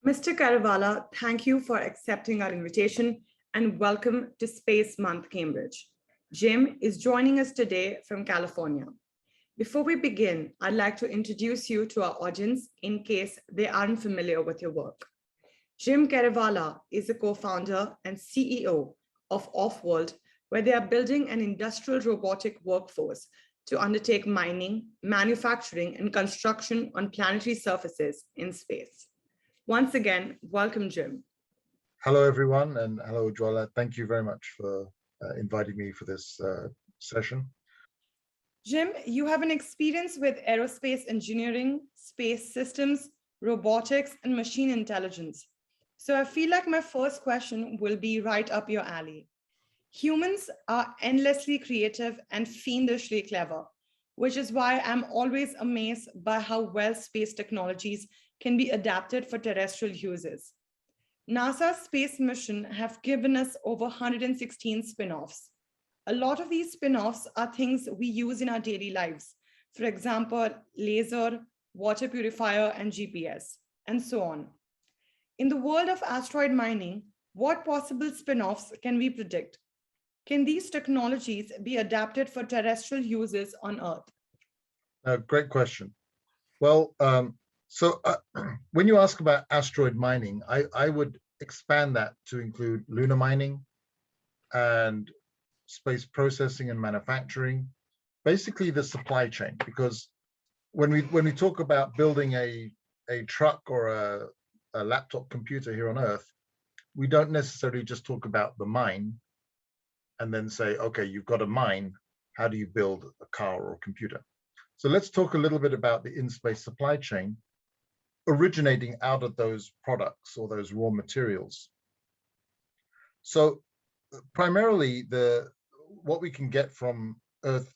Mr. Keravala, thank you for accepting our invitation and welcome to Space Month, Cambridge. Jim is joining us today from California. Before we begin, I'd like to introduce you to our audience in case they aren't familiar with your work. Jim Keravala is the co-founder and CEO of Offworld, where they are building an industrial robotic workforce to undertake mining, manufacturing, and construction on planetary surfaces in space. Once again, welcome, Jim. Hello, everyone, and hello, Ujwala. Thank you very much for inviting me for this session. Jim, you have an experience with aerospace engineering, space systems, robotics, and machine intelligence. So I feel like my first question will be right up your alley. Humans are endlessly creative and fiendishly clever, which is why I'm always amazed by how well space technologies can be adapted for terrestrial uses. NASA's space mission have given us over 116 spin-offs. A lot of these spin-offs are things we use in our daily lives. For example, laser, water purifier, and GPS, and so on. In the world of asteroid mining, what possible spin-offs can we predict? Can these technologies be adapted for terrestrial uses on Earth? Great question. Well, when you ask about asteroid mining, I would expand that to include lunar mining and space processing and manufacturing, basically the supply chain. Because when we talk about building a truck or a laptop computer here on Earth, we don't necessarily just talk about the mine and then say, okay, you've got a mine, how do you build a car or a computer? So let's talk a little bit about the in-space supply chain originating out of those products or those raw materials. So primarily what we can get from Earth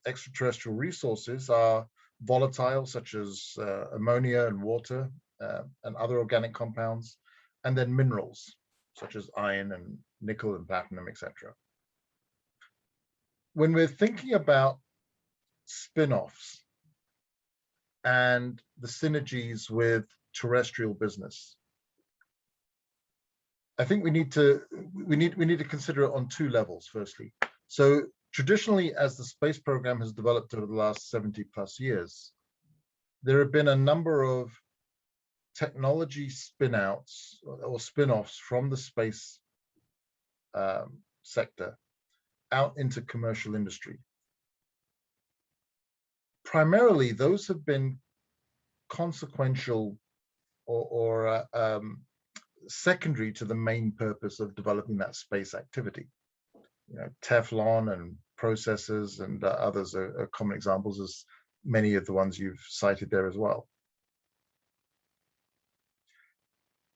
extraterrestrial resources are volatile, such as ammonia and water and other organic compounds, and then minerals, such as iron and nickel and platinum, etc. When we're thinking about spin-offs and the synergies with terrestrial business, I think we need to consider it on two levels. Firstly, so traditionally, as the space program has developed over the last 70+ years, there have been a number of technology spin-outs or spin-offs from the space sector out into commercial industry. Primarily, those have been consequential or secondary to the main purpose of developing that space activity. You know, Teflon and processors and others are common examples, as many of the ones you've cited there as well.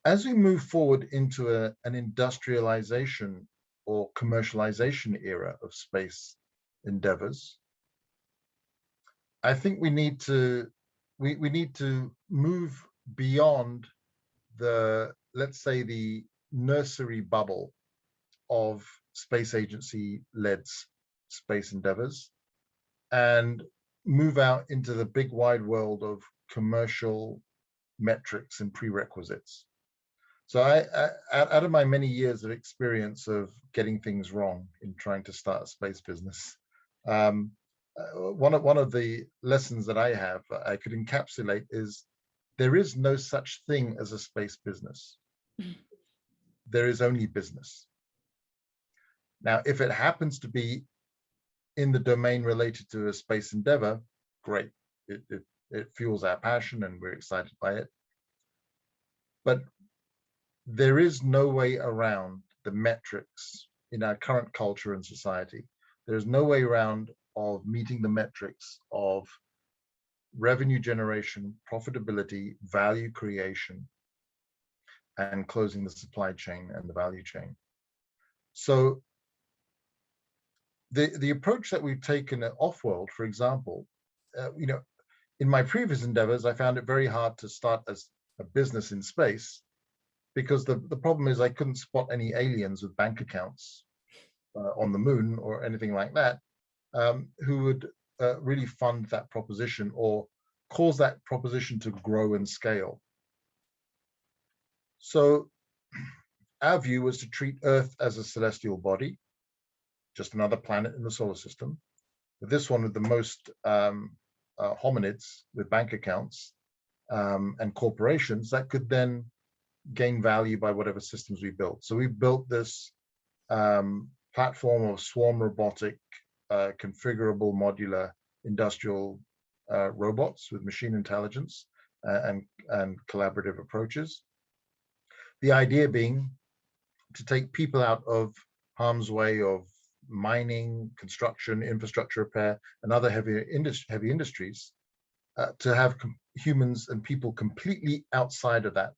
As we move forward into an industrialization or commercialization era of space endeavors, I think we need to move beyond let's say the nursery bubble of space agency-led space endeavors and move out into the big wide world of commercial metrics and prerequisites. So out of my many years of experience of getting things wrong in trying to start a space business, one of the lessons that I have, I could encapsulate, is there is no such thing as a space business. There is only business. Now, if it happens to be in the domain related to a space endeavor, great. It fuels our passion and we're excited by it. But there is no way around the metrics in our current culture and society. There's no way around of meeting the metrics of revenue generation, profitability, value creation, and closing the supply chain and the value chain. So the approach that we've taken at Offworld, for example, in my previous endeavors, I found it very hard to start as a business in space, because the problem is I couldn't spot any aliens with bank accounts on the moon or anything like that, who would really fund that proposition or cause that proposition to grow and scale. So our view was to treat Earth as a celestial body, just another planet in the solar system. But this one with the most hominids with bank accounts and corporations that could then gain value by whatever systems we built. So we built this platform of swarm robotic, configurable modular industrial robots with machine intelligence and collaborative approaches. The idea being to take people out of harm's way of mining, construction, infrastructure repair, and other heavy industries, to have humans and people completely outside of that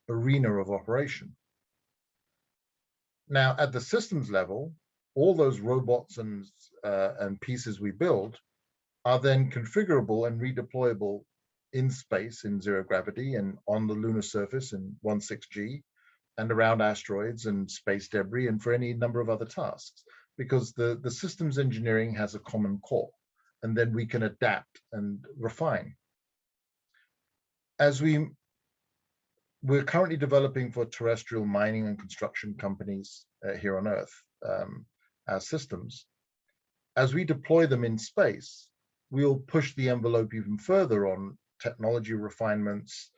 arena of operation. Now, at the systems level, all those robots and pieces we build are then configurable and redeployable in space in zero gravity and on the lunar surface in 16G and around asteroids and space debris and for any number of other tasks, because the systems engineering has a common core, and then we can adapt and refine. As we're currently developing for terrestrial mining and construction companies here on Earth, our systems. As we deploy them in space, we'll push the envelope even further on technology refinements,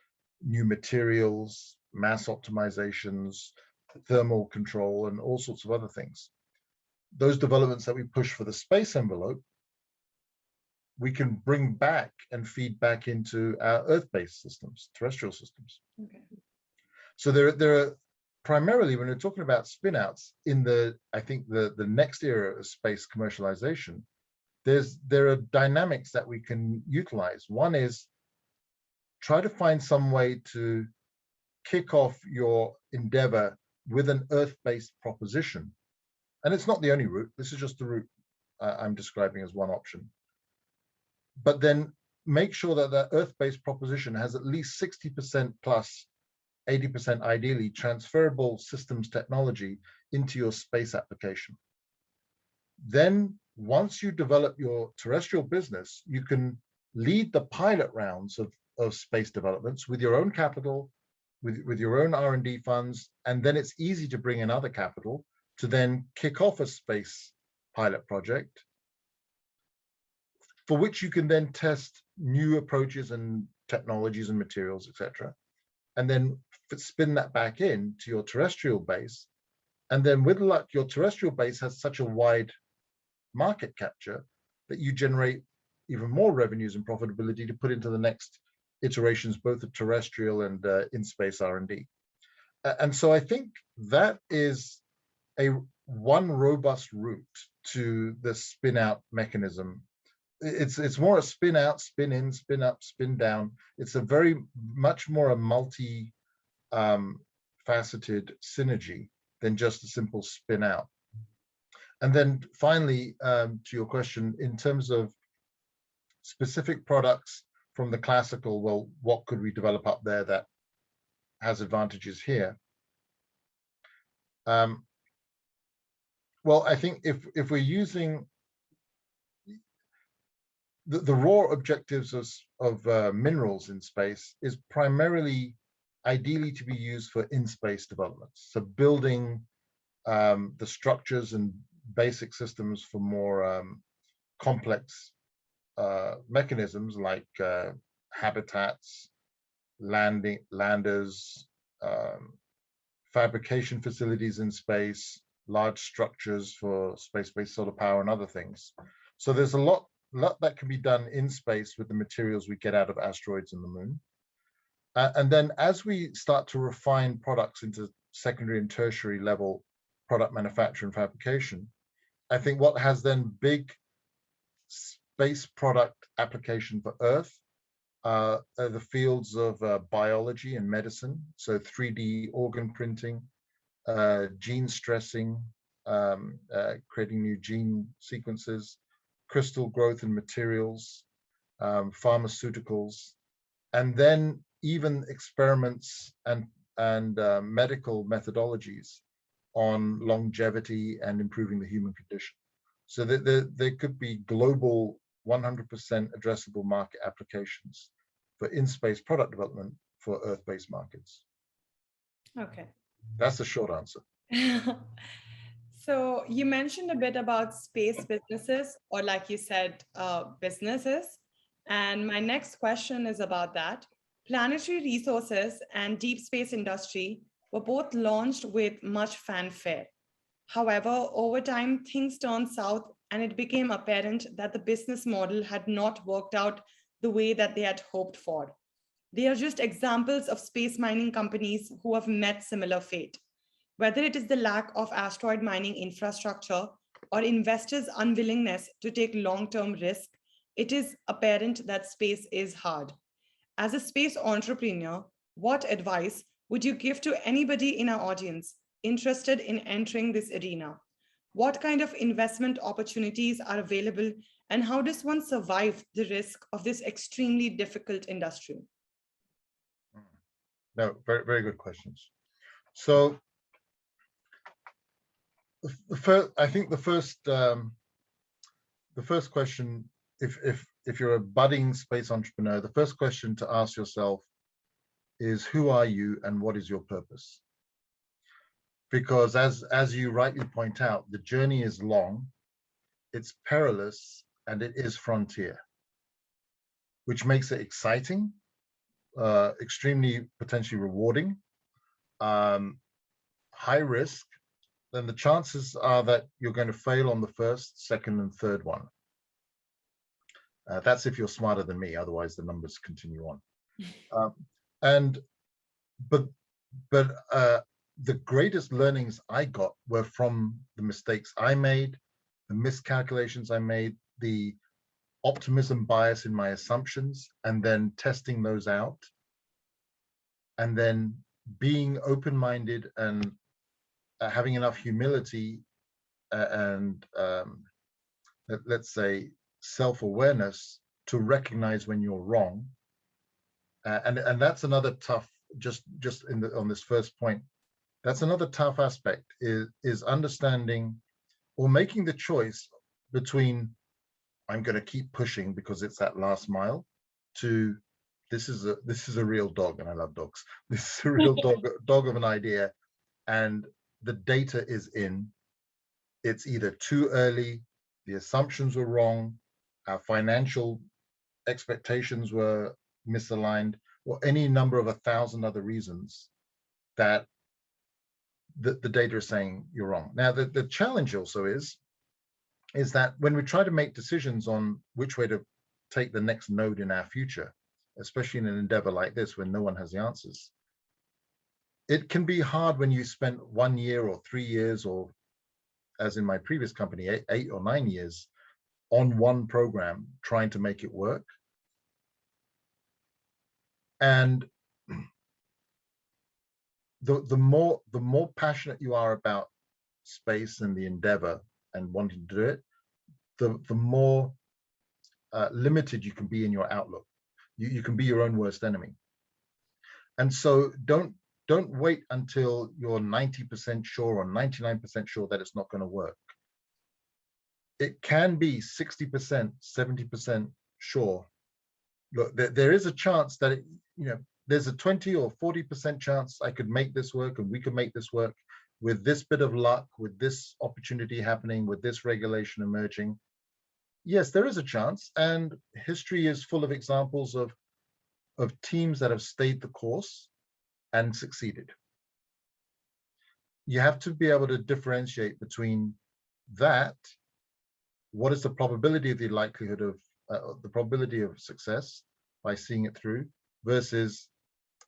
new materials, mass optimizations, thermal control, and all sorts of other things. Those developments that we push for the space envelope, we can bring back and feed back into our Earth-based systems, terrestrial systems. Okay. So there are primarily, when we're talking about spin-outs in I think the next era of space commercialization, there are dynamics that we can utilize. One is try to find some way to kick off your endeavor with an Earth-based proposition. And it's not the only route. This is just the route I'm describing as one option. But then make sure that that Earth-based proposition has at least 60% plus 80% ideally transferable systems technology into your space application. Then once you develop your terrestrial business, you can lead the pilot rounds of space developments with your own capital, with your own R&D funds, and then it's easy to bring in other capital to then kick off a space pilot project for which you can then test new approaches and technologies and materials, etc. And then spin that back in to your terrestrial base. And then with luck, your terrestrial base has such a wide market capture that you generate even more revenues and profitability to put into the next iterations, both of terrestrial and in-space R&D. And so I think that is one robust route to the spin-out mechanism. It's more a spin out, spin in, spin up, spin down. It's a very much more a multi faceted synergy than just a simple spin out. And then finally, to your question, in terms of specific products from the classical, well, what could we develop up there that has advantages here? Well, I think if we're using the raw objectives of minerals in space is primarily ideally to be used for in-space developments. So building the structures and basic systems for more complex mechanisms like habitats, landers, fabrication facilities in space, large structures for space-based solar power and other things. So there's a lot that can be done in space with the materials we get out of asteroids and the moon. And then as we start to refine products into secondary and tertiary level product manufacture and fabrication, I think what has then big space product application for Earth are the fields of biology and medicine. So 3D organ printing, gene stressing, creating new gene sequences, crystal growth and materials, pharmaceuticals, and then even experiments and medical methodologies on longevity and improving the human condition. So there could be global 100% addressable market applications for in-space product development for Earth-based markets. Okay. That's the short answer. So you mentioned a bit about space businesses, or like you said, businesses. And my next question is about that. Planetary resources and deep space industry were both launched with much fanfare. However, over time, things turned south, and it became apparent that the business model had not worked out the way that they had hoped for. They are just examples of space mining companies who have met similar fate. Whether it is the lack of asteroid mining infrastructure or investors' unwillingness to take long term risk, it is apparent that space is hard. As a space entrepreneur, what advice would you give to anybody in our audience interested in entering this arena? What kind of investment opportunities are available, and how does one survive the risk of this extremely difficult industry? No, very, very good questions. So the first, I think the first question, if you're a budding space entrepreneur, the first question to ask yourself is, who are you and what is your purpose? Because as you rightly point out, the journey is long, it's perilous, and it is frontier, which makes it exciting, extremely potentially rewarding, um, high risk. Then the chances are that you're going to fail on the first, second, and third one. That's if you're smarter than me. Otherwise, the numbers continue on. Um, and but the greatest learnings I got were from the mistakes I made, the miscalculations I made, the optimism bias in my assumptions, and then testing those out, and then being open-minded and having enough humility and let's say self-awareness to recognize when you're wrong. And that's another tough, just on this first point, that's another tough aspect, is understanding or making the choice between, I'm going to keep pushing because it's that last mile, to this is a real dog, and I love dogs. This is a real dog of an idea, and the data is in. It's either too early, the assumptions were wrong, our financial expectations were misaligned, or any number of 1,000 other reasons that the data is saying you're wrong. Now, the challenge also is that when we try to make decisions on which way to take the next node in our future, especially in an endeavor like this when no one has the answers, it can be hard when you spent 1 year or 3 years, or as in my previous company, 8 or 9 years on one program trying to make it work. And the more passionate you are about space and the endeavor and wanting to do it, the more limited you can be in your outlook. You can be your own worst enemy. And so don't wait until you're 90% sure or 99% sure that it's not going to work. It can be 60%, 70% sure. Look, there is a chance that there's a 20 or 40% chance I could make this work, and we could make this work with this bit of luck, with this opportunity happening, with this regulation emerging. Yes, there is a chance, and history is full of examples of teams that have stayed the course and succeeded. You have to be able to differentiate between that, what is the probability of the likelihood of the probability of success by seeing it through, versus,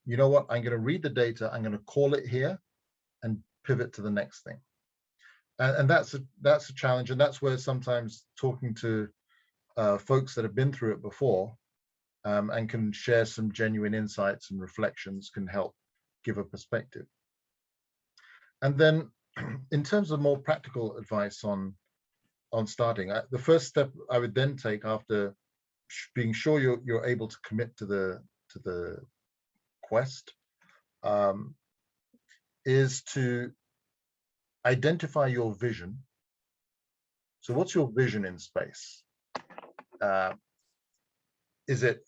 you know what, I'm going to read the data, I'm going to call it here and pivot to the next thing. And that's a challenge, and that's where sometimes talking to folks that have been through it before and can share some genuine insights and reflections can help give a perspective. And then in terms of more practical advice on starting, the first step I would then take, after being sure you're able to commit to the quest, is to identify your vision. So what's your vision in space? Is it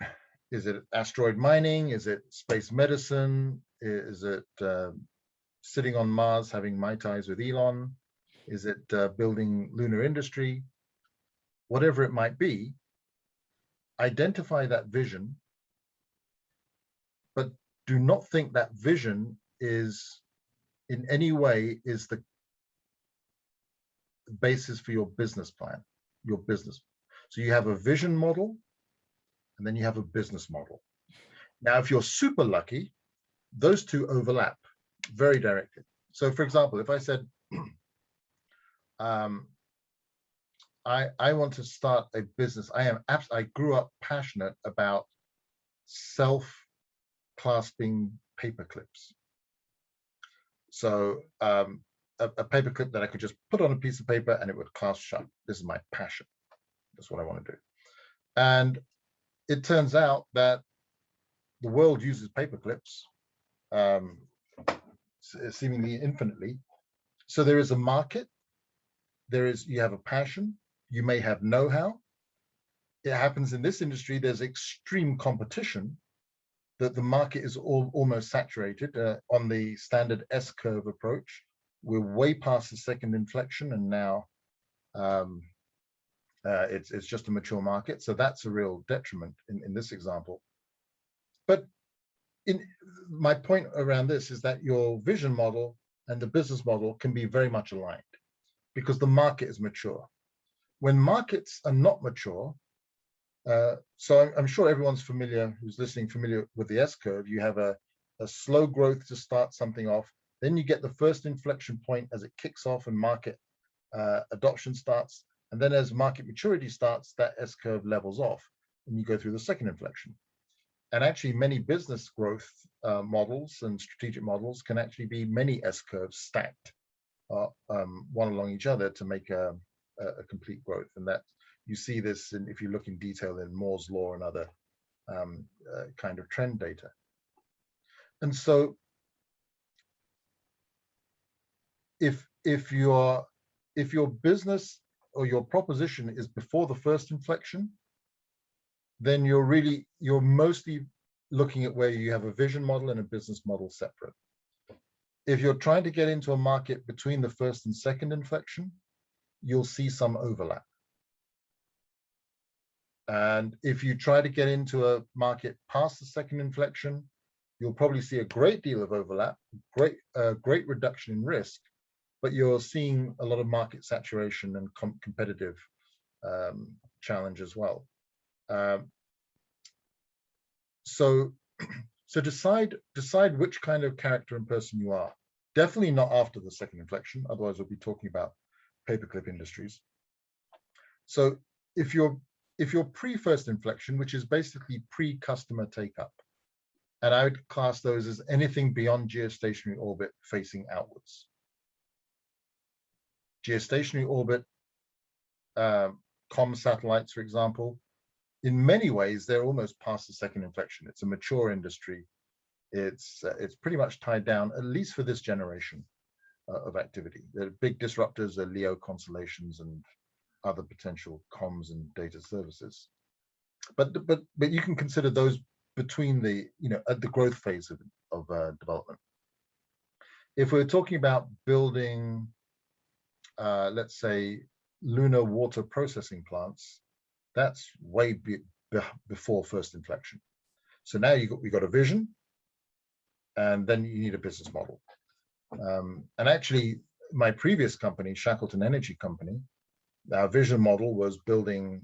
asteroid mining? Is it space medicine? Is it sitting on Mars having Mai Tais with Elon? Is it building lunar industry? Whatever it might be, identify that vision, but do not think that vision is in any way is the basis for your business plan, your business. So you have a vision model, and then you have a business model. Now, if you're super lucky, those two overlap very directly. So for example, if I said, I want to start a business. I grew up passionate about self-clasping paper clips. So a paper clip that I could just put on a piece of paper and it would clasp shut. This is my passion. That's what I want to do. And it turns out that the world uses paper clips seemingly infinitely. So there is a market. You have a passion. You may have know-how. It happens in this industry, there's extreme competition, that the market is almost saturated on the standard S-curve approach. We're way past the second inflection, and now it's just a mature market. So that's a real detriment in this example. But my point around this is that your vision model and the business model can be very much aligned because the market is mature. When markets are not mature, so I'm sure everyone's familiar, who's listening, familiar with the S-curve. You have a slow growth to start something off. Then you get the first inflection point as it kicks off and market adoption starts. And then as market maturity starts, that S-curve levels off and you go through the second inflection. And actually many business growth models and strategic models can actually be many S-curves stacked one along each other to make a complete growth. And that you see this if you look in detail in Moore's law and other kind of trend data. And so if your business or your proposition is before the first inflection, then you're mostly looking at where you have a vision model and a business model separate. If you're trying to get into a market between the first and second inflection, you'll see some overlap. And if you try to get into a market past the second inflection, you'll probably see a great deal of overlap, great reduction in risk, but you're seeing a lot of market saturation and competitive challenge as well. So decide which kind of character and person you are. Definitely not after the second inflection, otherwise we'll be talking about paperclip industries. So if you're pre-first inflection, which is basically pre-customer take-up, and I would class those as anything beyond geostationary orbit facing outwards. Geostationary orbit, comm satellites, for example, in many ways, they're almost past the second inflection. It's a mature industry. It's pretty much tied down, at least for this generation of activity. The big disruptors are LEO constellations and other potential comms and data services. But you can consider those between the, at the growth phase of development. If we're talking about building, let's say, lunar water processing plants, that's way before first inflection. So now we got a vision, and then you need a business model. And actually, my previous company, Shackleton Energy Company, our vision model was building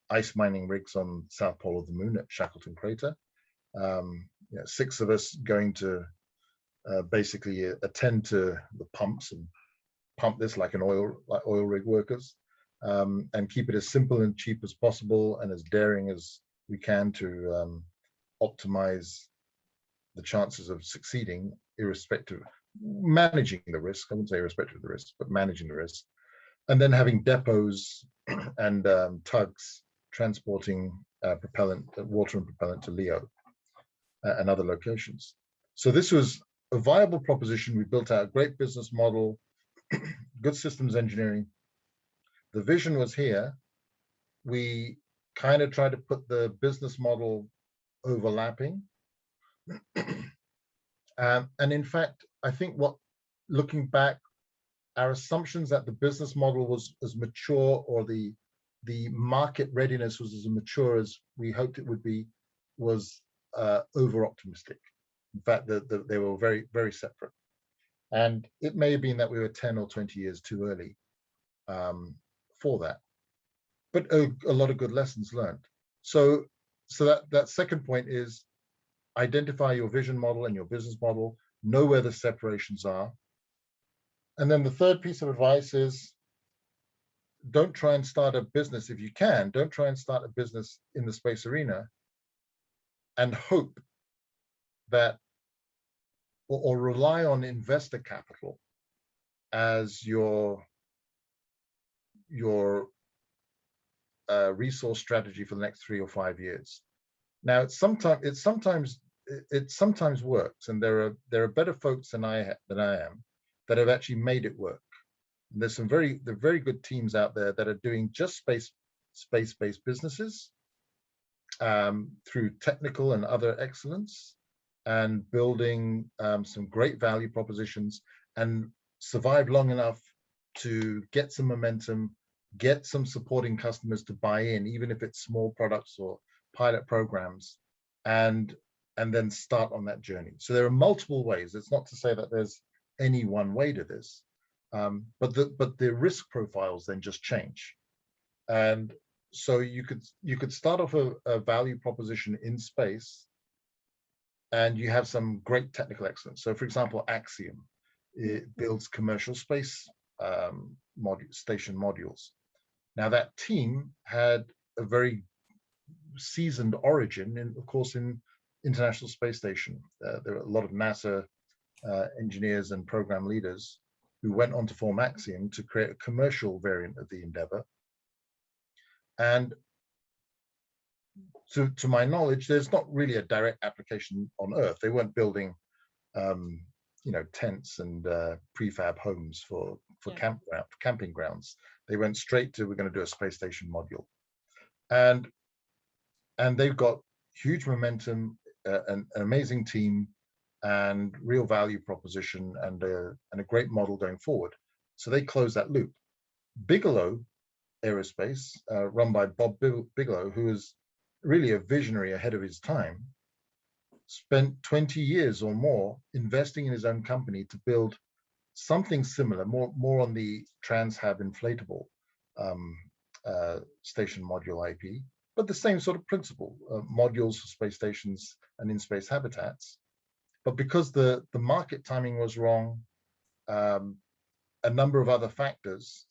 ice mining rigs on the south pole of the moon at Shackleton Crater. 6 of us going to basically attend to the pumps and pump this like oil rig workers, and keep it as simple and cheap as possible and as daring as we can to optimize the chances of succeeding, irrespective, managing the risk. I wouldn't say irrespective of the risk, but managing the risk. And then having depots and tugs transporting water and propellant to LEO and other locations. So this was a viable proposition. We built out a great business model, good systems engineering. The vision was here. We kind of tried to put the business model overlapping. And in fact, I think looking back, our assumptions that the business model was as mature, or the market readiness was as mature as we hoped it would be, was over optimistic. In fact, they were very, very separate. And it may have been that we were 10 or 20 years too early for that. But a lot of good lessons learned. So that second point is identify your vision model and your business model, know where the separations are. And then the third piece of advice is, don't try and start a business. If you can, don't try and start a business in the space arena and hope that, or rely on investor capital as your resource strategy for the next 3 or 5 years. Now, it sometimes works, and there are better folks than I am that have actually made it work. And there's some very good teams out there that are doing just space-based businesses through technical and other excellence, and building some great value propositions, and survive long enough to get some momentum, get some supporting customers to buy in, even if it's small products or pilot programs, and then start on that journey. So there are multiple ways. It's not to say that there's any one way to this, but the risk profiles then just change. And so you could start off a value proposition in space, and you have some great technical excellence. So, for example, Axiom, it builds commercial space station modules. Now, that team had a very seasoned origin, of course, in International Space Station. There are a lot of NASA engineers and program leaders who went on to form Axiom to create a commercial variant of the Endeavour. And to my knowledge, there's not really a direct application on Earth. They weren't building, tents and prefab homes for camping grounds. They went straight to, we're going to do a space station module, and they've got huge momentum, an amazing team, and real value proposition, and a great model going forward. So they close that loop. Bigelow Aerospace, run by Bob Bigelow, who is really a visionary ahead of his time, spent 20 years or more investing in his own company to build something similar, more on the Transhab inflatable station module IP, but the same sort of principle, modules for space stations and in-space habitats. But because the market timing was wrong, a number of other factors,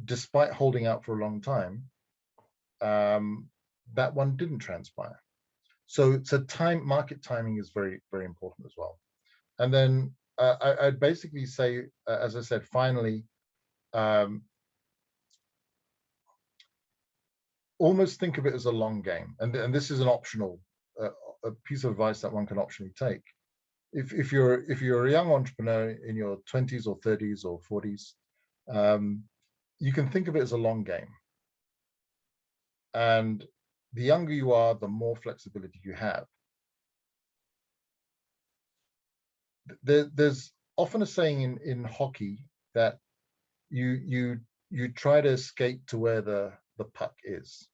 despite holding out for a long time, that one didn't transpire. So market timing is very, very important as well. And then I'd basically say, as I said, finally, almost think of it as a long game. And this is an optional a piece of advice that one can optionally take. If you're a young entrepreneur in your 20s or 30s or 40s, you can think of it as a long game. And the younger you are, the more flexibility you have. There's often a saying in hockey that you try to skate to where the puck is,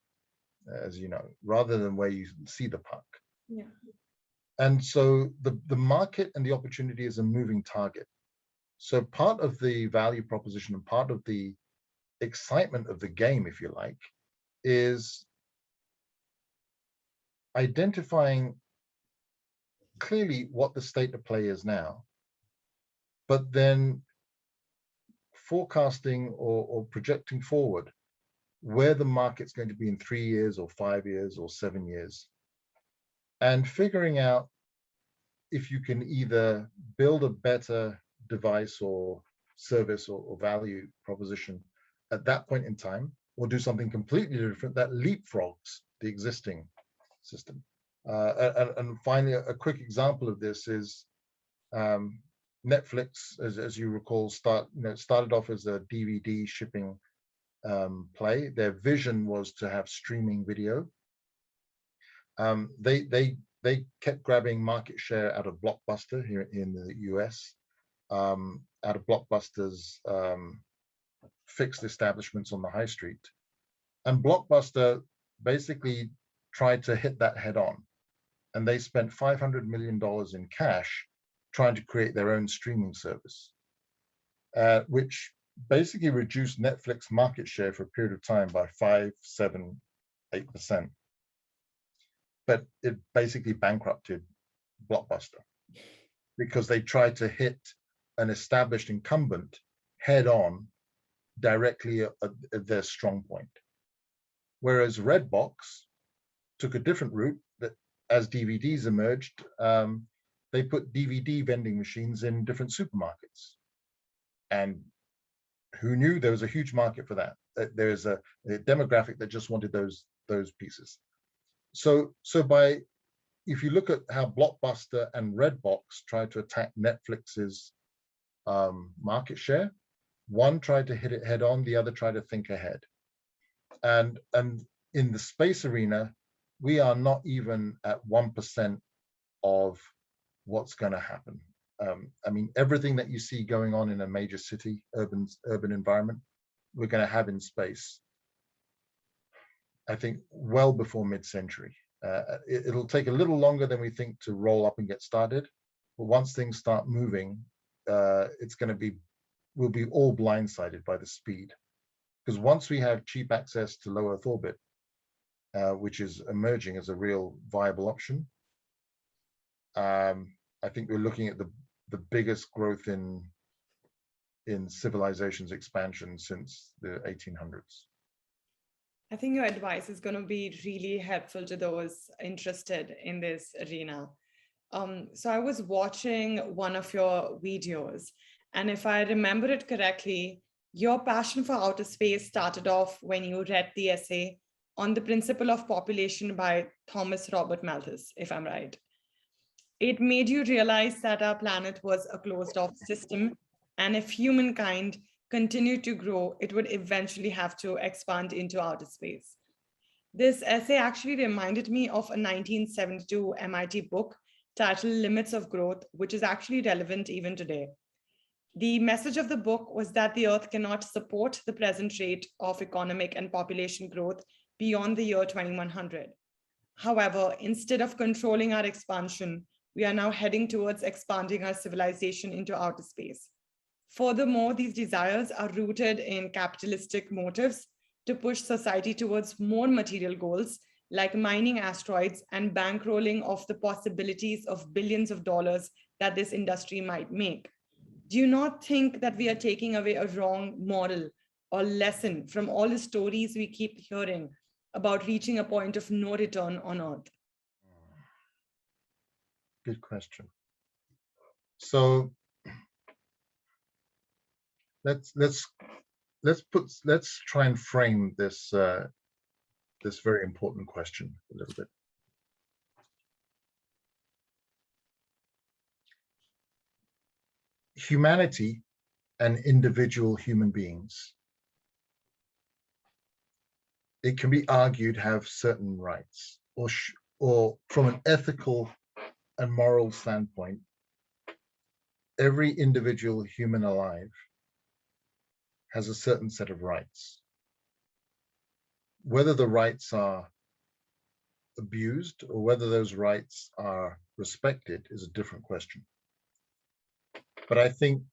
as you know, rather than where you see the puck. Yeah. And so the market and the opportunity is a moving target. So part of the value proposition and part of the excitement of the game, if you like, is identifying clearly what the state of play is now, but then forecasting or projecting forward where the market's going to be in 3 years or 5 years or 7 years, and figuring out if you can either build a better device or service or value proposition at that point in time, or do something completely different that leapfrogs the existing system. And finally, a quick example of this is Netflix, as you recall, started off as a DVD shipping play. Their vision was to have streaming video. They they kept grabbing market share out of Blockbuster here in the US, out of Blockbuster's fixed establishments on the high street. And Blockbuster basically tried to hit that head on. And they spent $500 million in cash trying to create their own streaming service, which basically reduced Netflix market share for a period of time by 5, 7, 8%. But it basically bankrupted Blockbuster because they tried to hit an established incumbent head on directly at their strong point. Whereas Redbox took a different route. That as DVDs emerged, they put DVD vending machines in different supermarkets. And who knew there was a huge market for that? There's a demographic that just wanted those pieces. So if you look at how Blockbuster and Redbox tried to attack Netflix's market share, one tried to hit it head on, the other tried to think ahead. And in the space arena, we are not even at 1% of what's going to happen. I mean, everything that you see going on in a major city, urban environment, we're going to have in space, I think, well before mid-century. It'll take a little longer than we think to roll up and get started, but once things start moving, we'll be all blindsided by the speed. Because once we have cheap access to low Earth orbit, which is emerging as a real viable option, I think we're looking at the biggest growth in civilization's expansion since the 1800s. I think your advice is going to be really helpful to those interested in this arena. So I was watching one of your videos, and if I remember it correctly, your passion for outer space started off when you read the essay on the principle of population by Thomas Robert Malthus, if I'm right. It made you realize that our planet was a closed-off system, and if humankind continued to grow, it would eventually have to expand into outer space. This essay actually reminded me of a 1972 MIT book titled Limits of Growth, which is actually relevant even today. The message of the book was that the Earth cannot support the present rate of economic and population growth beyond the year 2100. However, instead of controlling our expansion, we are now heading towards expanding our civilization into outer space. Furthermore, these desires are rooted in capitalistic motives to push society towards more material goals, like mining asteroids and bankrolling of the possibilities of billions of dollars that this industry might make. Do you not think that we are taking away a wrong moral or lesson from all the stories we keep hearing about reaching a point of no return on Earth? Good question. So let's try and frame this this very important question a little bit. Humanity and individual human beings, it can be argued, have certain rights, or from an ethical and moral standpoint, every individual human alive has a certain set of rights. Whether the rights are abused or whether those rights are respected is a different question. But I think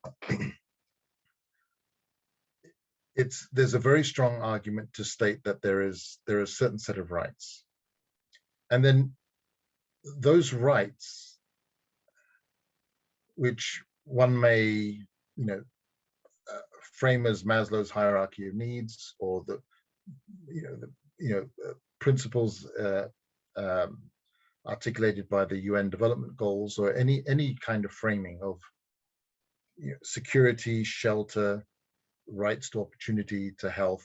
there's a very strong argument to state that there is a certain set of rights. And then those rights, which one may, frame as Maslow's hierarchy of needs, or the principles articulated by the UN Development Goals, or any kind of framing of security, shelter, rights to opportunity, to health,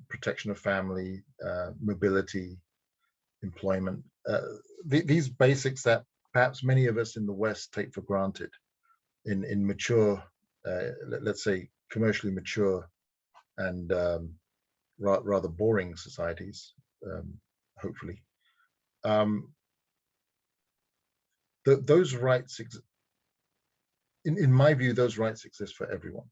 protection of family, mobility, employment. These basics that perhaps many of us in the West take for granted in mature, let's say commercially mature and rather boring societies, hopefully. those rights, in my view, those rights exist for everyone.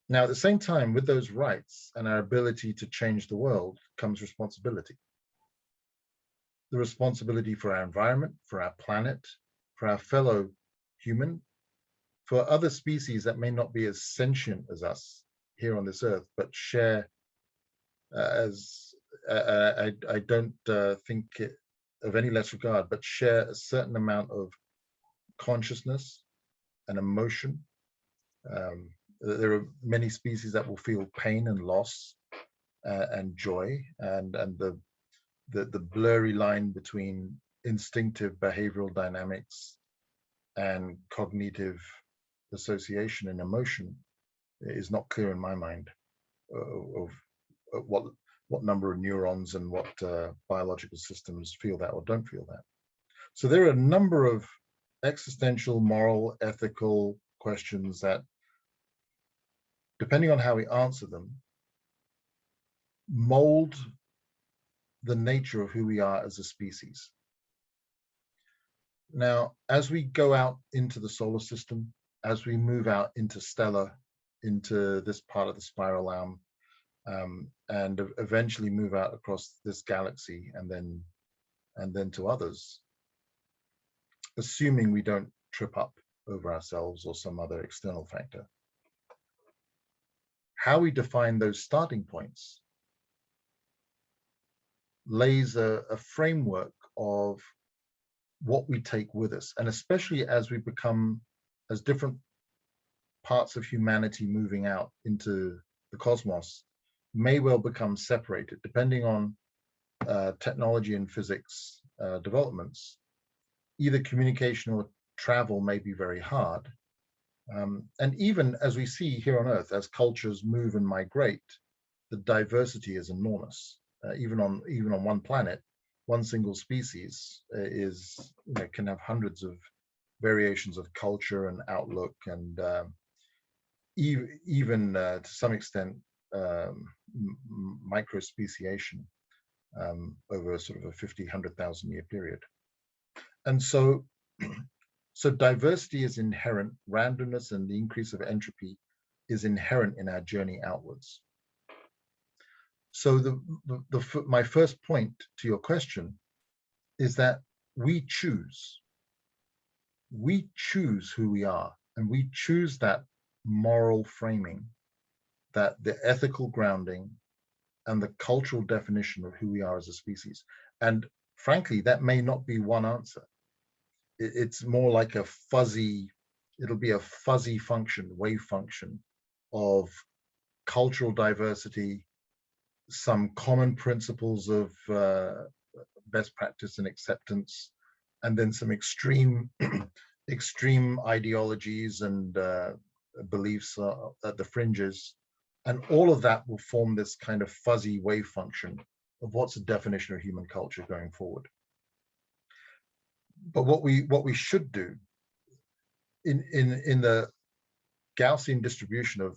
Now, at the same time, with those rights and our ability to change the world comes responsibility. The responsibility for our environment, for our planet, for our fellow human, for other species that may not be as sentient as us here on this earth, but share I don't think it of any less regard, but share a certain amount of consciousness and emotion. There are many species that will feel pain and loss and joy, and the blurry line between instinctive behavioral dynamics and cognitive association and emotion is not clear in my mind of what number of neurons and what biological systems feel that or don't feel that. So there are a number of existential, moral, ethical questions that, depending on how we answer them, mold the nature of who we are as a species. Now, as we go out into the solar system, as we move out into stellar, into this part of the spiral arm, and eventually move out across this galaxy and then to others, assuming we don't trip up over ourselves or some other external factor. How we define those starting points lays a framework of what we take with us, and especially as we become, as different parts of humanity moving out into the cosmos may well become separated, depending on technology and physics developments. Either communication or travel may be very hard. And even as we see here on Earth, as cultures move and migrate, the diversity is enormous. Even on one planet, one single species can have hundreds of variations of culture and outlook, and even to some extent microspeciation over a sort of a 100,000 year period. And so diversity is inherent, randomness and the increase of entropy is inherent in our journey outwards. So my first point to your question is that we choose who we are, and we choose that moral framing, that the ethical grounding and the cultural definition of who we are as a species. And frankly, that may not be one answer. It's more like it'll be a fuzzy function, wave function of cultural diversity, some common principles of best practice and acceptance, and then some extreme ideologies and beliefs at the fringes. And all of that will form this kind of fuzzy wave function of what's the definition of human culture going forward. But what we should do in the Gaussian distribution of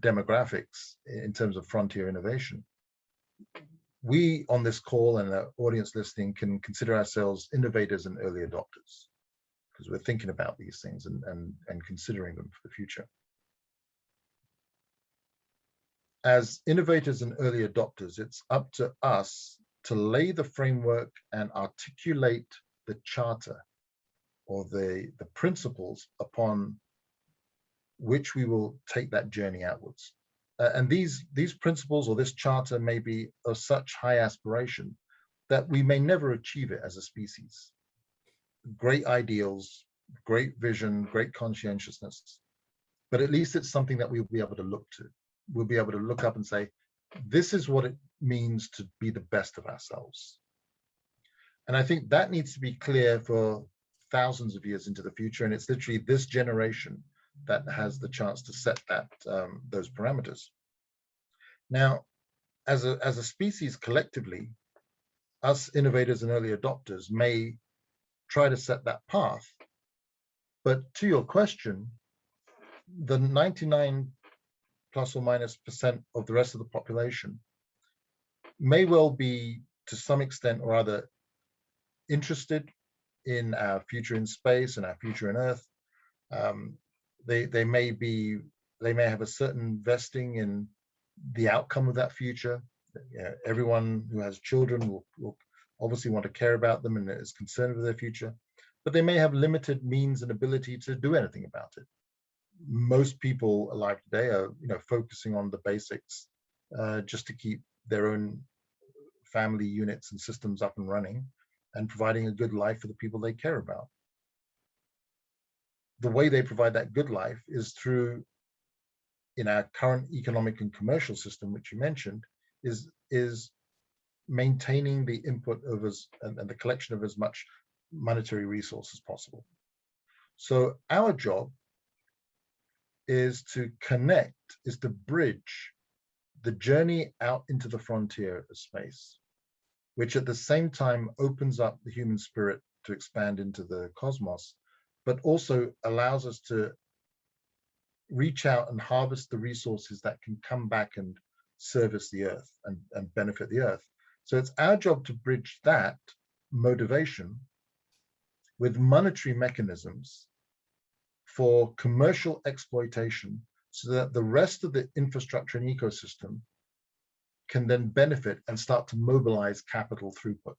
demographics in terms of frontier innovation, we on this call and the audience listening can consider ourselves innovators and early adopters, because we're thinking about these things and considering them for the future. As innovators and early adopters, it's up to us to lay the framework and articulate the charter or the principles upon which we will take that journey outwards. And these principles or this charter may be of such high aspiration that we may never achieve it as a species. Great ideals, great vision, great conscientiousness, but at least it's something that we'll be able to look to. We'll be able to look up and say, this is what it means to be the best of ourselves. And I think that needs to be clear for thousands of years into the future. And it's literally this generation that has the chance to set those parameters. Now, as a species collectively, us innovators and early adopters may try to set that path. But to your question, the 99 plus or minus % of the rest of the population may well be to some extent or other interested in our future in space and our future in Earth. Um, they may have a certain vesting in the outcome of that future. You know, everyone who has children will obviously want to care about them and is concerned with their future, but they may have limited means and ability to do anything about it. Most people alive today are, focusing on the basics, just to keep their own family units and systems up and running and providing a good life for the people they care about. The way they provide that good life is through, in our current economic and commercial system, which you mentioned, is maintaining the input of and the collection of as much monetary resource as possible. So our job is to bridge the journey out into the frontier of space, which at the same time opens up the human spirit to expand into the cosmos, but also allows us to reach out and harvest the resources that can come back and service the Earth and benefit the Earth. So it's our job to bridge that motivation with monetary mechanisms for commercial exploitation so that the rest of the infrastructure and ecosystem can then benefit and start to mobilize capital throughput.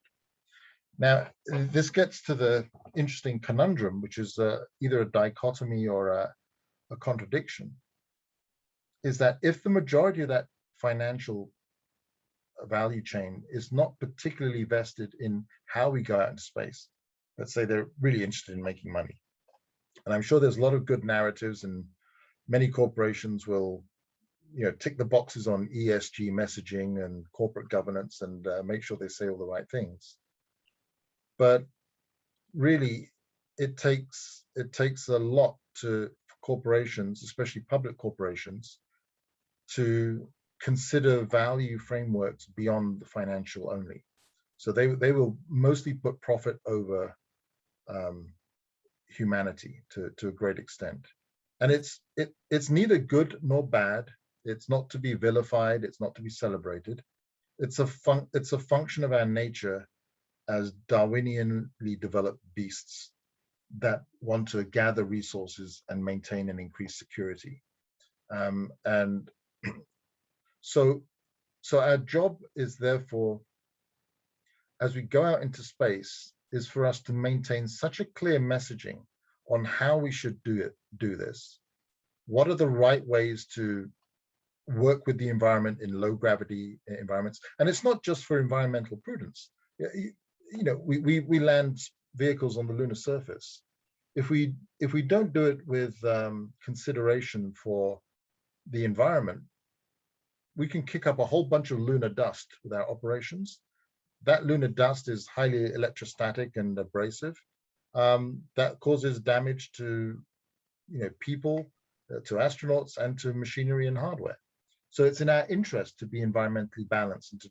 Now, this gets to the interesting conundrum, which is either a dichotomy or a contradiction, is that if the majority of that financial value chain is not particularly vested in how we go out into space, let's say they're really interested in making money. And I'm sure there's a lot of good narratives, and many corporations will, tick the boxes on ESG messaging and corporate governance and make sure they say all the right things. But really, it takes a lot for corporations, especially public corporations, to consider value frameworks beyond the financial only. So they will mostly put profit over humanity to a great extent. And it's neither good nor bad. It's not to be vilified. It's not to be celebrated. It's a function of our nature as Darwinianly developed beasts that want to gather resources and maintain and increase security. And so our job is therefore, as we go out into space, is for us to maintain such a clear messaging on how we should do this. What are the right ways to work with the environment in low gravity environments? And it's not just for environmental prudence. We land vehicles on the lunar surface. If we don't do it with consideration for the environment, we can kick up a whole bunch of lunar dust with our operations. That lunar dust is highly electrostatic and abrasive. That causes damage to people, to astronauts, and to machinery and hardware. So it's in our interest to be environmentally balanced and to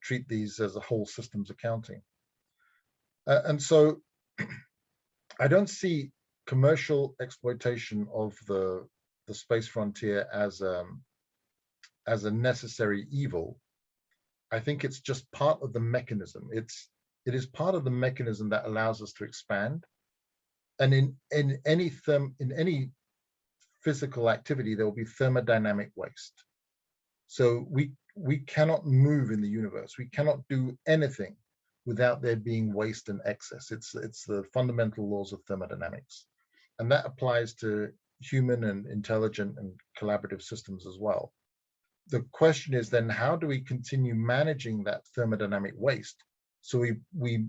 treat these as a whole systems accounting. And so I don't see commercial exploitation of the space frontier as a necessary evil. I think it's just part of the mechanism. It is part of the mechanism that allows us to expand. And in any physical activity, there will be thermodynamic waste. So we cannot move in the universe. We cannot do anything without there being waste and excess. It's the fundamental laws of thermodynamics. And that applies to human and intelligent and collaborative systems as well. The question is then, how do we continue managing that thermodynamic waste? So we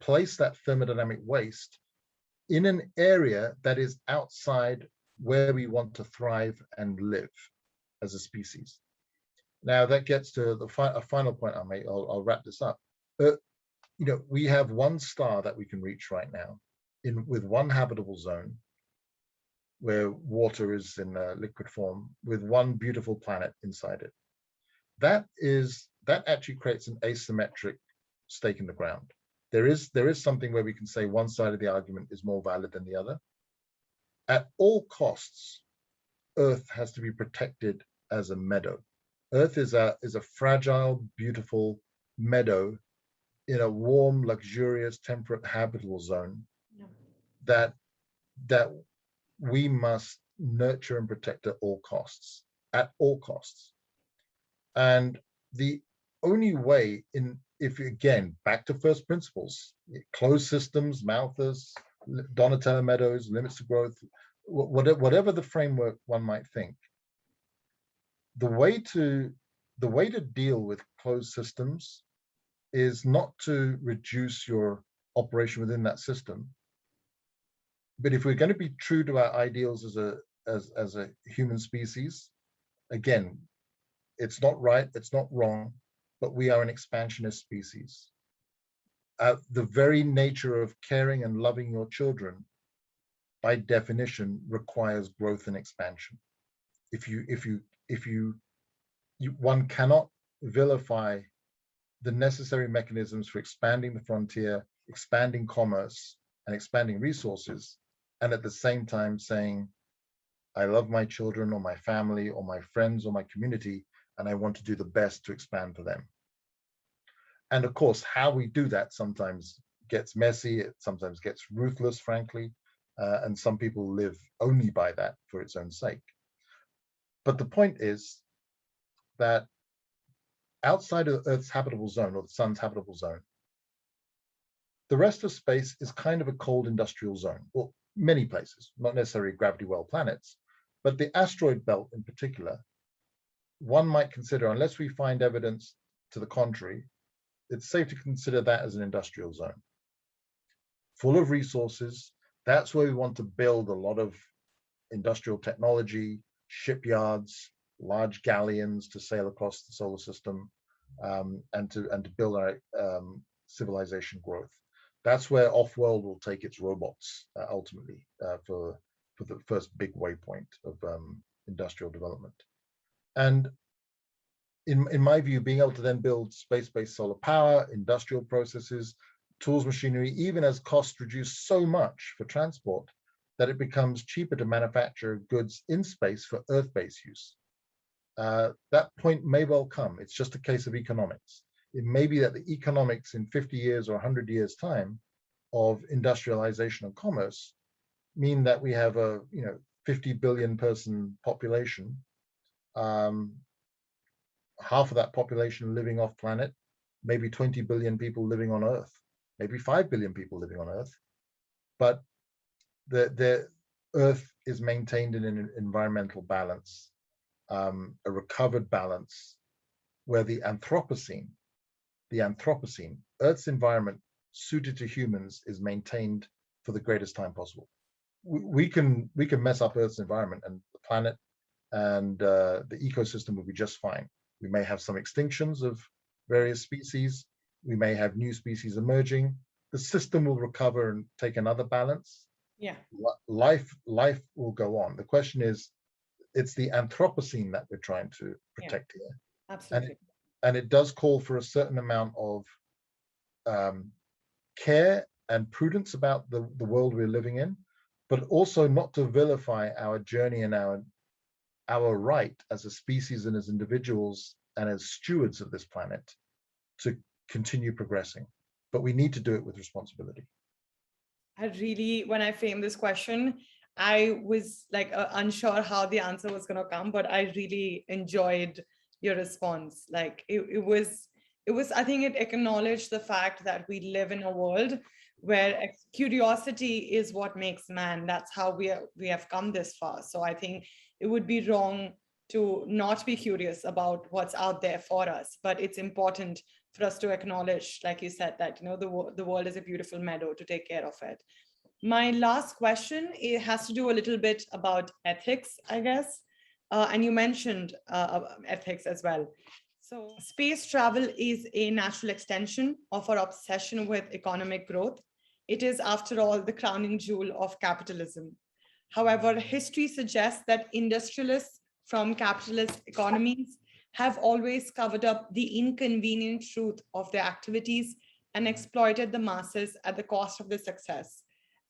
place that thermodynamic waste in an area that is outside where we want to thrive and live as a species. Now that gets to a final point I'll make. I'll wrap this up. We have one star that we can reach right now with one habitable zone where water is in liquid form, with one beautiful planet inside it. That actually creates an asymmetric stake in the ground. There is something where we can say one side of the argument is more valid than the other. At all costs, Earth has to be protected as a meadow. Earth is a fragile, beautiful meadow in a warm, luxurious, temperate, habitable zone Yeah. that that we must nurture and protect at all costs, at all costs. And the only way in, if again, back to first principles, closed systems, Malthus, Donatello Meadows, limits to growth, whatever the framework one might think, the way to deal with closed systems is not to reduce your operation within that system, but if we're going to be true to our ideals as a human species, again, it's not right, it's not wrong, but we are an expansionist species. The very nature of caring and loving your children, by definition, requires growth and expansion. One cannot vilify the necessary mechanisms for expanding the frontier, expanding commerce, and expanding resources, and at the same time saying, I love my children or my family or my friends or my community, and I want to do the best to expand for them. And of course, how we do that sometimes gets messy, it sometimes gets ruthless, frankly, and some people live only by that for its own sake. But the point is that outside of Earth's habitable zone or the sun's habitable zone, the rest of space is kind of a cold industrial zone. Well, many places, not necessarily gravity well planets, but the asteroid belt in particular, one might consider, unless we find evidence to the contrary, it's safe to consider that as an industrial zone. Full of resources, that's where we want to build a lot of industrial technology, shipyards, large galleons to sail across the solar system, and to build our civilization growth. That's where off-world will take its robots ultimately for the first big waypoint of industrial development. And in my view, being able to then build space-based solar power, industrial processes, tools, machinery, even as costs reduce so much for transport that it becomes cheaper to manufacture goods in space for Earth-based use. That point may well come. It's just a case of economics. It may be that the economics in 50 years or 100 years' time of industrialization and commerce mean that we have a 50 billion person population, half of that population living off planet, maybe 20 billion people living on Earth, maybe 5 billion people living on Earth, but the Earth is maintained in an environmental balance, a recovered balance, where the Anthropocene, Earth's environment suited to humans, is maintained for the greatest time possible. We can mess up Earth's environment, and the planet and the ecosystem will be just fine. We may have some extinctions of various species. We may have new species emerging. The system will recover and take another balance. Yeah. Life will go on. The question is, it's the Anthropocene that we're trying to protect here. Absolutely. And it does call for a certain amount of care and prudence about the world we're living in, but also not to vilify our journey and our right as a species and as individuals and as stewards of this planet to continue progressing. But we need to do it with responsibility. When I framed this question, I was like unsure how the answer was going to come, but I really enjoyed your response. Like it was, I think it acknowledged the fact that we live in a world where curiosity is what makes man. That's how we have come this far. So I think it would be wrong to not be curious about what's out there for us, but it's important for us to acknowledge, like you said, that the world is a beautiful meadow, to take care of it. My last question, it has to do a little bit about ethics, I guess, and you mentioned ethics as well. So space travel is a natural extension of our obsession with economic growth. It is, after all, the crowning jewel of capitalism. However, history suggests that industrialists from capitalist economies have always covered up the inconvenient truth of their activities and exploited the masses at the cost of their success.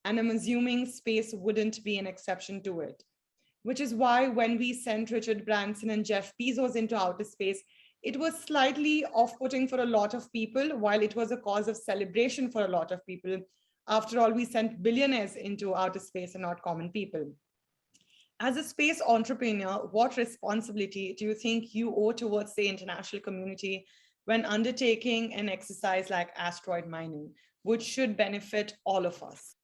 And I'm assuming space wouldn't be an exception to it. Which is why when we sent Richard Branson and Jeff Bezos into outer space, it was slightly off-putting for a lot of people, while it was a cause of celebration for a lot of people. After all, we sent billionaires into outer space and not common people. As a space entrepreneur, what responsibility do you think you owe towards the international community when undertaking an exercise like asteroid mining, which should benefit all of us?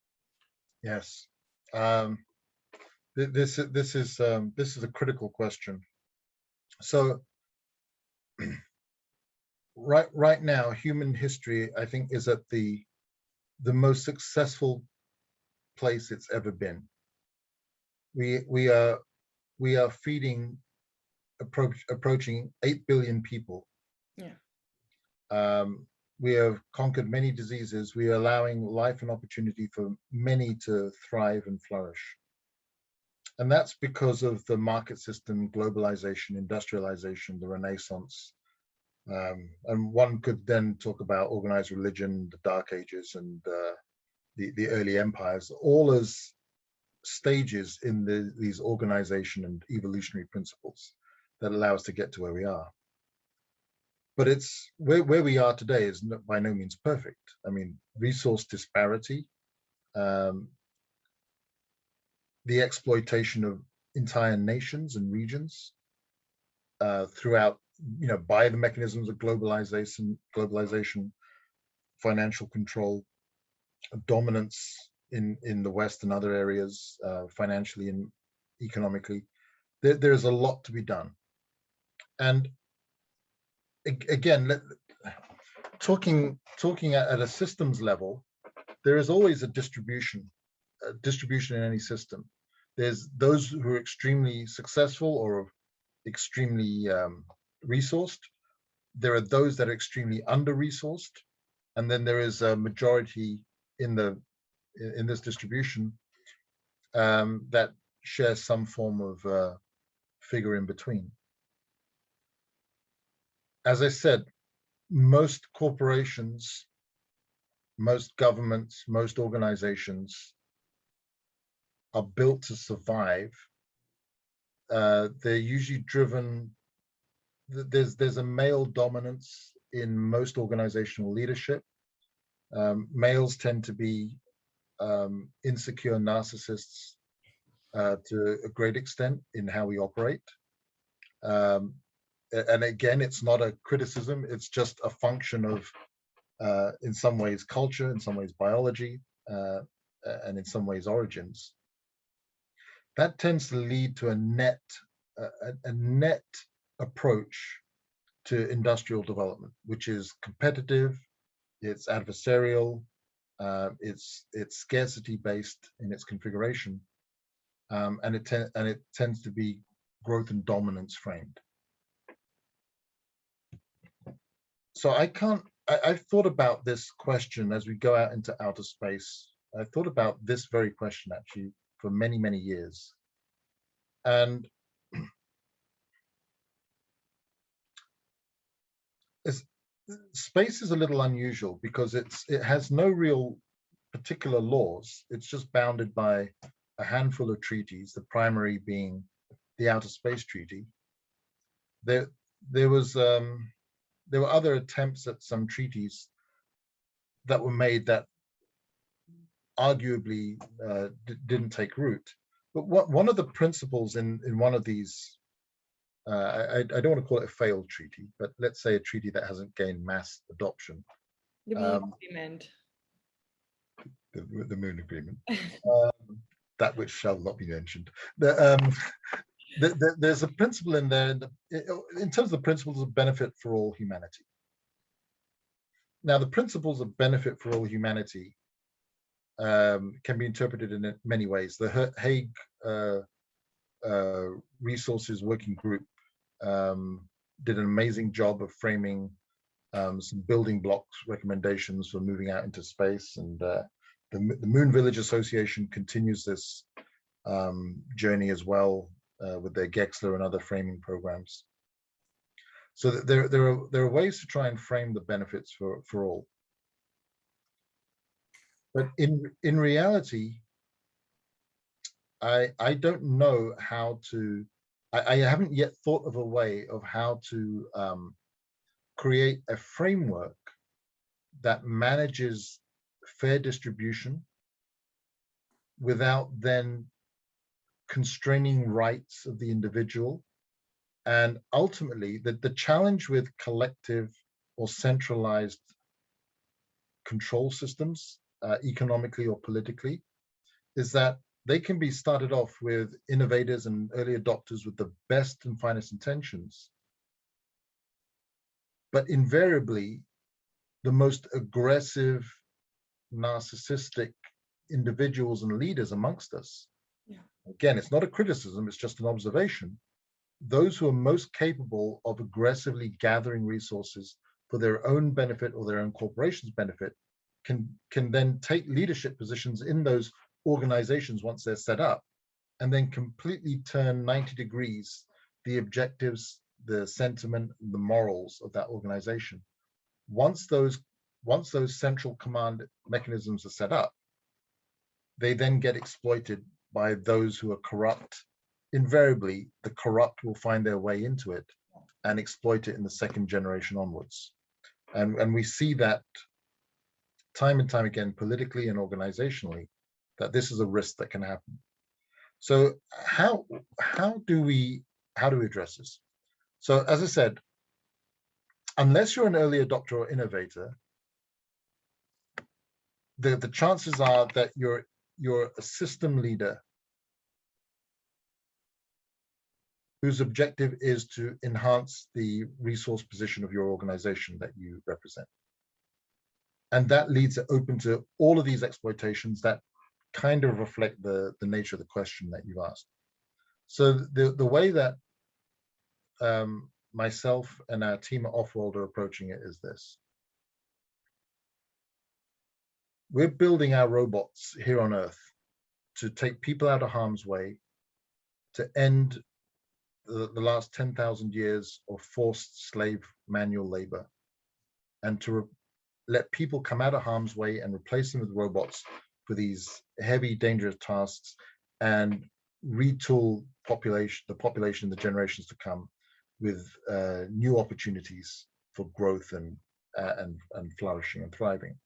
Yes. Um, this is a critical question. So right now, human history, I think, is at the most successful place it's ever been. We are feeding approaching 8 billion people. Yeah. We have conquered many diseases. We are allowing life and opportunity for many to thrive and flourish. And that's because of the market system, globalization, industrialization, the Renaissance. And one could then talk about organized religion, the Dark Ages, and the early empires, all as stages in these organization and evolutionary principles that allow us to get to where we are. But it's where we are today is by no means perfect. I mean, resource disparity, the exploitation of entire nations and regions throughout, by the mechanisms of globalization, financial control, dominance in the West and other areas, financially and economically. There's a lot to be done. And again, talking at a systems level, there is always a distribution in any system. There's those who are extremely successful or extremely resourced. There are those that are extremely under-resourced, and then there is a majority in this distribution that shares some form of figure in between. As I said, most corporations, most governments, most organizations are built to survive. They're usually driven. There's a male dominance in most organizational leadership. Males tend to be insecure narcissists to a great extent in how we operate. And again, it's not a criticism, it's just a function of, in some ways, culture, in some ways, biology, and in some ways, origins. That tends to lead to a net approach to industrial development, which is competitive, it's adversarial, it's scarcity based in its configuration, and it tends to be growth and dominance framed. So I've thought about this question as we go out into outer space. I've thought about this very question actually for many, many years. And space is a little unusual because it has no real particular laws. It's just bounded by a handful of treaties, the primary being the Outer Space Treaty. There were other attempts at some treaties that were made that arguably didn't take root. But one of the principles in one of these, I don't want to call it a failed treaty, but let's say a treaty that hasn't gained mass adoption. The Moon Agreement. The Moon Agreement. That which shall not be mentioned. There's a principle in there, in terms of the principles of benefit for all humanity. Now, the principles of benefit for all humanity can be interpreted in many ways. The Hague Resources Working Group did an amazing job of framing some building blocks recommendations for moving out into space, and the Moon Village Association continues this journey as well with their Gexler and other framing programs. So there are ways to try and frame the benefits for all. But in reality, I don't know how to. I haven't yet thought of a way of how to create a framework that manages fair distribution without then constraining rights of the individual. And ultimately, the challenge with collective or centralized control systems, economically or politically, is that they can be started off with innovators and early adopters with the best and finest intentions. But invariably, the most aggressive, narcissistic individuals and leaders amongst us, again, it's not a criticism, it's just an observation. Those who are most capable of aggressively gathering resources for their own benefit or their own corporation's benefit can then take leadership positions in those organizations once they're set up, and then completely turn 90 degrees the objectives, the sentiment, the morals of that organization. Once those central command mechanisms are set up, they then get exploited by those who are corrupt. Invariably, the corrupt will find their way into it and exploit it in the second generation onwards. And we see that time and time again, politically and organizationally, that this is a risk that can happen. So how do we address this? So as I said, unless you're an early adopter or innovator, the chances are that you're a system leader whose objective is to enhance the resource position of your organization that you represent. And that leads it open to all of these exploitations that kind of reflect the nature of the question that you've asked. So the way that myself and our team at Offworld are approaching it is this. We're building our robots here on Earth to take people out of harm's way, to end the last 10,000 years of forced slave manual labor, and to let people come out of harm's way and replace them with robots for these heavy, dangerous tasks, and retool the population in the generations to come with new opportunities for growth and flourishing and thriving.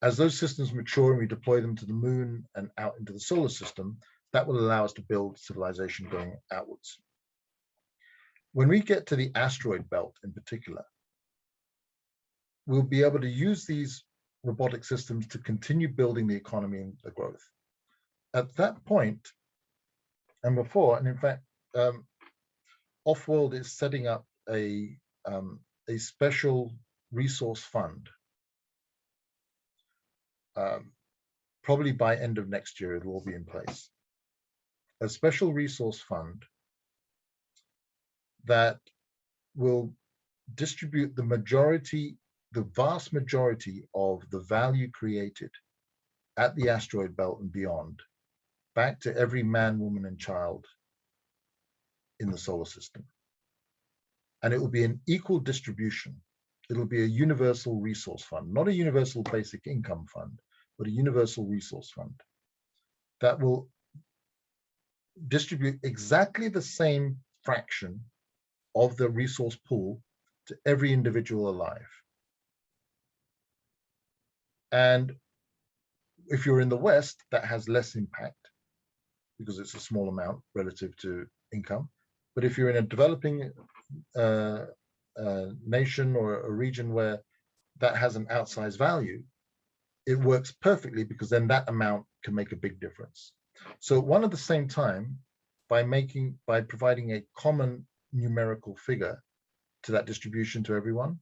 As those systems mature and we deploy them to the moon and out into the solar system, that will allow us to build civilization going outwards. When we get to the asteroid belt in particular, we'll be able to use these robotic systems to continue building the economy and the growth. At that point, and before, and in fact, Offworld is setting up a special resource fund. Probably by end of next year, it will all be in place. A special resource fund that will distribute the vast majority of the value created at the asteroid belt and beyond back to every man, woman, and child in the solar system. And it will be an equal distribution. It'll be a universal resource fund, not a universal basic income fund, but a universal resource fund that will distribute exactly the same fraction of the resource pool to every individual alive. And if you're in the West, that has less impact because it's a small amount relative to income. But if you're in a developing nation or a region where that has an outsized value, it works perfectly because then that amount can make a big difference. So one at the same time, by providing a common numerical figure to that distribution to everyone,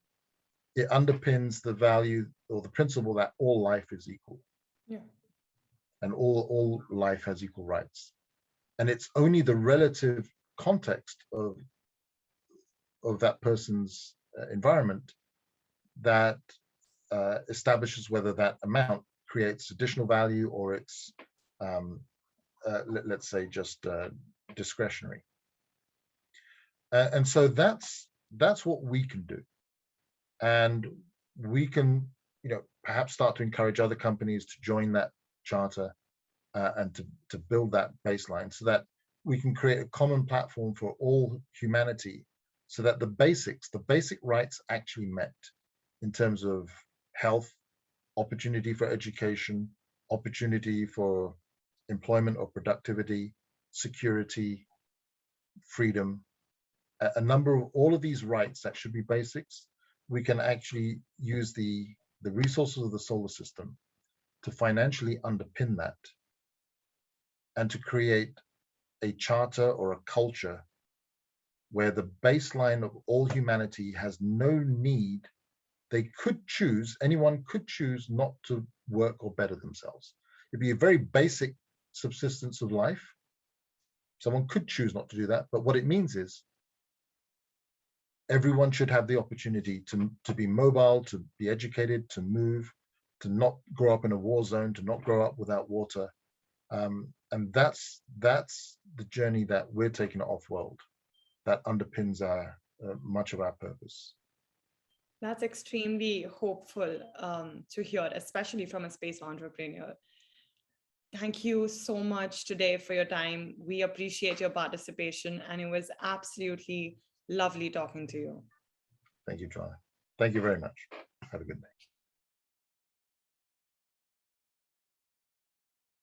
it underpins the value or the principle that all life is equal. Yeah. And all life has equal rights. And it's only the relative context of that person's environment that establishes whether that amount creates additional value or it's, let's say, just discretionary. And so that's what we can do. And we can, perhaps start to encourage other companies to join that charter and to build that baseline so that we can create a common platform for all humanity so that the basic rights actually met in terms of health, opportunity for education, opportunity for employment or productivity, security, freedom, a number of all of these rights that should be basics, we can actually use the resources of the solar system to financially underpin that and to create a charter or a culture where the baseline of all humanity has no need. They could choose, anyone could choose not to work or better themselves. It'd be a very basic subsistence of life. Someone could choose not to do that, but what it means is everyone should have the opportunity to be mobile, to be educated, to move, to not grow up in a war zone, to not grow up without water. And that's the journey that we're taking off world that underpins our much of our purpose. That's extremely hopeful to hear, especially from a space entrepreneur. Thank you so much today for your time. We appreciate your participation, and it was absolutely lovely talking to you. Thank you, Joanna. Thank you very much. Have a good day.